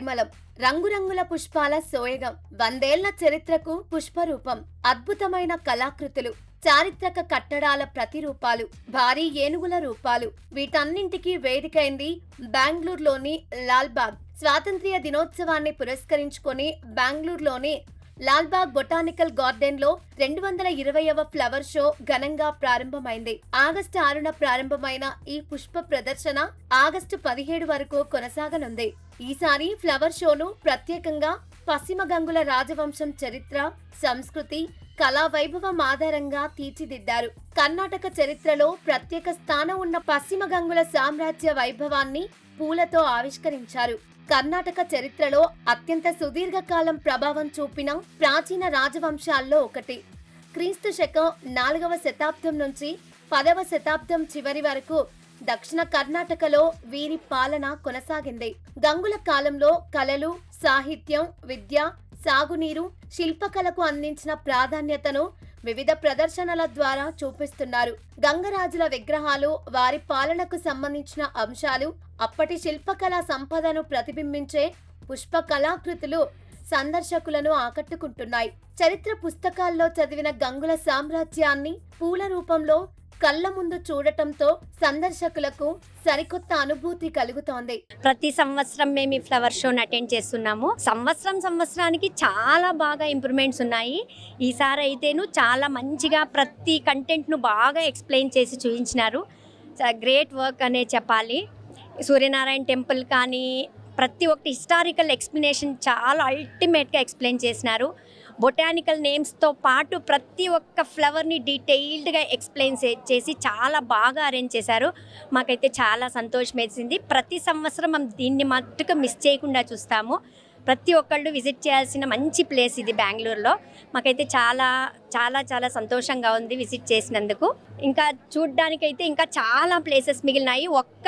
పరిమళం, రంగురంగుల పుష్పాల సోయగం, 100 ఏళ్ల చరిత్రకు పుష్పరూపం, అద్భుతమైన కళాకృతులు, చారిత్రక కట్టడాల ప్రతిరూపాలు, భారీ ఏనుగుల రూపాలు, వీటన్నింటికీ వేదికైంది బెంగళూరులోని లాల్బాగ్. స్వాతంత్ర్య దినోత్సవాన్ని పురస్కరించుకొని బెంగళూరులోని లాల్బాగ్ బొటానికల్ గార్డెన్ లో 220వ ఫ్లవర్ షో ఘనంగా ప్రారంభమైంది. ఆగస్టు 6న ప్రారంభమైన ఈ పుష్ప ప్రదర్శన ఆగస్టు 17 వరకు కొనసాగనుంది. ఈసారి ఫ్లవర్ షోను ప్రత్యేకంగా పశ్చిమ గంగుల రాజవంశం చరిత్ర, సంస్కృతి, కళా వైభవం ఆధారంగా తీర్చిదిద్దారు. కర్ణాటక చరిత్రలో ప్రత్యేక స్థానం ఉన్న పశ్చిమ గంగుల సామ్రాజ్య వైభవాన్ని పూలతో ఆవిష్కరించారు. కర్ణాటక చరిత్రలో అత్యంత సుదీర్ఘకాలం ప్రభావం చూపిన ప్రాచీన రాజవంశాల్లో ఒకటి. క్రీస్తు శకం 4వ శతాబ్దం నుంచి 10వ శతాబ్దం చివరి వరకు దక్షిణ కర్ణాటకలో వీరి పాలన కొనసాగింది. గంగుల కాలంలో కళలు, సాహిత్యం, విద్య, సాగునీరు, శిల్పకళకు అందించిన ప్రాధాన్యతను వివిధ ప్రదర్శనల ద్వారా చూపిస్తున్నారు. గంగరాజుల విగ్రహాలు, వారి పాలనకు సంబంధించిన అంశాలు, అప్పటి శిల్పకళా సంపదను ప్రతిబింబించే పుష్ప కళాకృతులు సందర్శకులను ఆకట్టుకుంటున్నాయి. చరిత్ర పుస్తకాల్లో చదివిన గంగుల సామ్రాజ్యాన్ని పూల రూపంలో కళ్ళ ముందు చూడటంతో సందర్శకులకు సరికొత్త అనుభూతి కలుగుతోంది. ప్రతి సంవత్సరం మేము ఈ ఫ్లవర్ షోని అటెండ్ చేస్తున్నాము. సంవత్సరానికి చాలా బాగా ఇంప్రూవ్మెంట్స్ ఉన్నాయి. ఈసారి అయితేను చాలా మంచిగా ప్రతి కంటెంట్ను బాగా ఎక్స్ప్లెయిన్ చేసి చూపించినారు. గ్రేట్ వర్క్ అనే చెప్పాలి. సూర్యనారాయణ టెంపుల్ కానీ ప్రతి ఒక్కటి హిస్టారికల్ ఎక్స్ప్లెనేషన్ చాలా అల్టిమేట్గా ఎక్స్ప్లెయిన్ చేసినారు. బొటానికల్ నేమ్స్తో పాటు ప్రతి ఒక్క ఫ్లవర్ని డీటెయిల్డ్గా ఎక్స్ప్లెయిన్ చేసి చాలా బాగా అరేంజ్ చేశారు. మాకైతే చాలా సంతోషం వేసింది. ప్రతి సంవత్సరం మనం దీన్ని మట్టుకు మిస్ చేయకుండా చూస్తాము. ప్రతి ఒక్కళ్ళు విజిట్ చేయాల్సిన మంచి ప్లేస్ ఇది బెంగళూరులో. మాకైతే చాలా చాలా చాలా సంతోషంగా ఉంది విజిట్ చేసినందుకు. ఇంకా చూడ్డానికైతే ఇంకా చాలా ప్లేసెస్ మిగిలినాయి. ఒక్క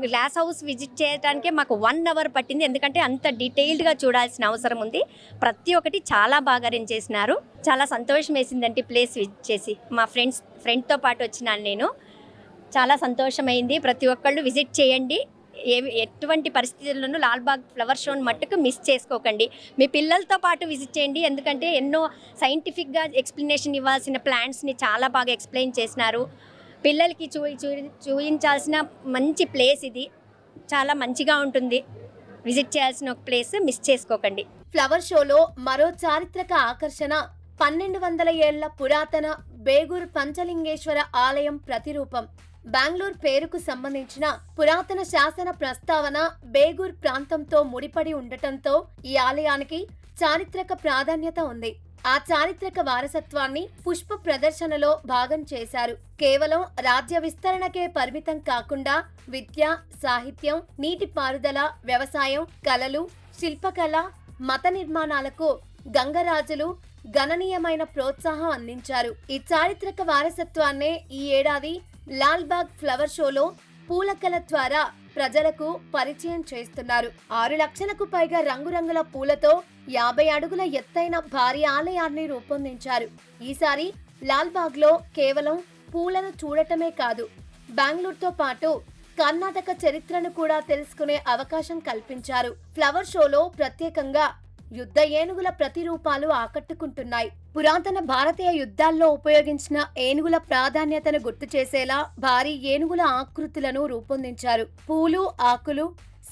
గ్లాస్ హౌస్ విజిట్ చేయడానికే మాకు 1 అవర్ పట్టింది. ఎందుకంటే అంత డీటెయిల్డ్గా చూడాల్సిన అవసరం ఉంది. ప్రతి ఒక్కటి చాలా బాగా అరేంజ్ చేసినారు. చాలా సంతోషం వేసిందంటే ప్లేస్ విజిట్ చేసి. మా ఫ్రెండ్తో పాటు వచ్చినాను నేను. చాలా సంతోషమైంది. ప్రతి ఒక్కళ్ళు విజిట్ చేయండి. ఎటువంటి పరిస్థితుల్లోనూ లాల్బాగ్ ఫ్లవర్ షోని మట్టుకు మిస్ చేసుకోకండి. మీ పిల్లలతో పాటు విజిట్ చేయండి. ఎందుకంటే ఎన్నో సైంటిఫిక్గా ఎక్స్ప్లెనేషన్ ఇవ్వాల్సిన ప్లాంట్స్ని చాలా బాగా ఎక్స్ప్లెయిన్ చేసినారు. పిల్లలకి చూపించాల్సిన మంచి ప్లేస్ ఇది. చాలా మంచిగా ఉంటుంది. విజిట్ చేయాల్సిన ఒక ప్లేస్, మిస్ చేసుకోకండి. ఫ్లవర్ షోలో మరో చారిత్రక ఆకర్షణ 1200 ఏళ్ల పురాతన బేగూర్ పంచలింగేశ్వర ఆలయం ప్రతిరూపం. బెంగళూరు పేరుకు సంబంధించిన పురాతన శాసన ప్రస్తావన బేగూర్ ప్రాంతంతో ముడిపడి ఉండటంతో ఈ ఆలయానికి చారిత్రక ప్రాధాన్యత ఉంది. ఆ చారిత్రక వారసత్వాన్ని పుష్ప ప్రదర్శనలో భాగం చేశారు. కేవలం రాజ్య విస్తరణకే పరిమితం కాకుండా విద్య, సాహిత్యం, నీటిపారుదల, వ్యవసాయం, కళలు, శిల్పకళ, మత నిర్మాణాలకు గంగరాజులు గణనీయమైన ప్రోత్సాహం అందించారు. ఈ చారిత్రక వారసత్వాన్నే ఈ ఏడాది లాల్బాగ్ ఫ్లవర్ షోలో పూలకళ ద్వారా ప్రజలకు పరిచయం చేస్తున్నారు. 6 లక్షలకు పైగా రంగురంగుల పూలతో 50 అడుగుల ఎత్తైన భారీ ఆలయాన్ని రూపొందించారు. ఈసారి లాల్బాగ్ లో కేవలం పూలను చూడటమే కాదు, బెంగళూరుతో పాటు కర్ణాటక చరిత్రను కూడా తెలుసుకునే అవకాశం కల్పించారు. ఫ్లవర్ షోలో ప్రత్యేకంగా యుద్ధ ఏనుగుల ప్రతిరూపాలు ఆకట్టుకుంటున్నాయి. పురాతన భారతీయ యుద్ధాల్లో ఉపయోగించిన ఏనుగుల ప్రాధాన్యతను గుర్తు చేసేలా భారీ ఏనుగుల ఆకృతులను రూపొందించారు. పూలు, ఆకులు,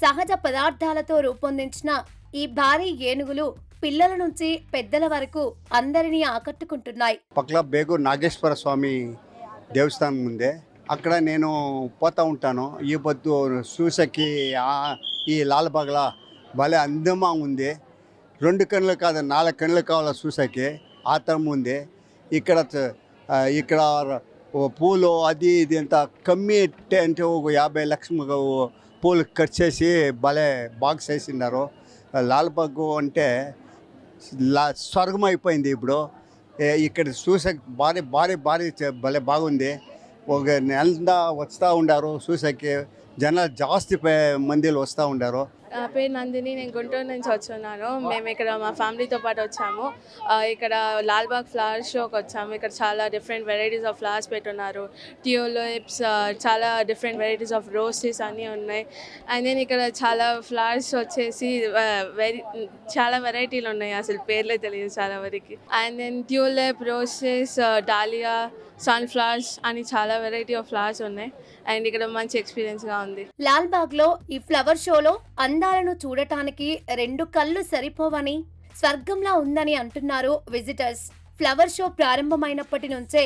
సహజ పదార్థాలతో రూపొందించిన ఈ భారీ ఏనుగులు పిల్లల నుంచి పెద్దల వరకు అందరినీ ఆకట్టుకుంటున్నాయి. పక్కల బేగూర్ నాగేశ్వర స్వామి దేవస్థానం ఉందే, అక్కడ నేను పోతా ఉంటాను. ఈ పొద్దు చూసకి ఈ లాల్బాగ్లా భలే అందమా ఉంది. 2 కళ్ళు కాదు, 4 కళ్ళు కావాలా చూసాకి, ఆ తరం ఉంది. ఇక్కడ పూలు అది ఇది అంత కమ్మి అంటే ఒక 50 లక్షల పూలు కట్ చేసి భలే బాగా చేసినారు. లాల్బాగ్ అంటే స్వర్గం అయిపోయింది ఇప్పుడు. ఇక్కడ చూసే భారీ భారీ భారీ భలే బాగుంది. ఒక నెల వస్తూ ఉండారు చూసాకి, జనాలు జాస్తి మందిలో వస్తూ ఉండారు. నా పేరు నందిని, నేను గుంటూరు నుంచి వచ్చున్నాను. మేము ఇక్కడ మా ఫ్యామిలీతో పాటు వచ్చాము. ఇక్కడ లాల్బాగ్ ఫ్లవర్ షోకి వచ్చాము. ఇక్కడ చాలా డిఫరెంట్ వెరైటీస్ ఆఫ్ ఫ్లవర్స్ పెట్టున్నారు. ట్యూలిప్స్, చాలా డిఫరెంట్ వెరైటీస్ ఆఫ్ రోసెస్ అన్నీ ఉన్నాయి. అండ్ దెన్ ఇక్కడ చాలా ఫ్లవర్స్ వచ్చేసి చాలా వెరైటీలు ఉన్నాయి, అసలు పేర్లే తెలియదు చాలా వరకు. And then tulip, roses, dahlia, sunflowers అని చాలా వెరైటీ ఆఫ్ ఫ్లవర్స్ ఉన్నాయి. అండ్ ఇక్కడ మంచి ఎక్స్పీరియన్స్గా ఉంది. లాల్బాగ్ లో ఈ ఫ్లవర్ షోలో అందాలను చూడటానికి 2 కళ్ళు సరిపోవని, స్వర్గంలా ఉందని అంటున్నారు విజిటర్స్. ఫ్లవర్ షో ప్రారంభమైనప్పటి నుంచే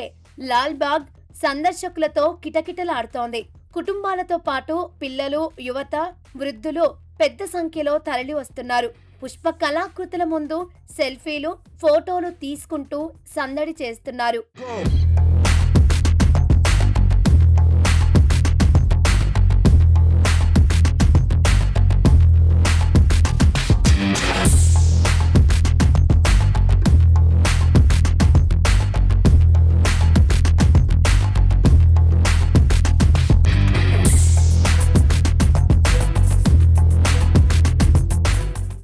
లాల్బాగ్ సందర్శకులతో కిటకిటలాడుతోంది. కుటుంబాలతో పాటు పిల్లలు, యువత, వృద్ధులు పెద్ద సంఖ్యలో తరలి వస్తున్నారు. పుష్ప కళాకృతుల ముందు సెల్ఫీలు, ఫోటోలు తీసుకుంటూ సందడి చేస్తున్నారు.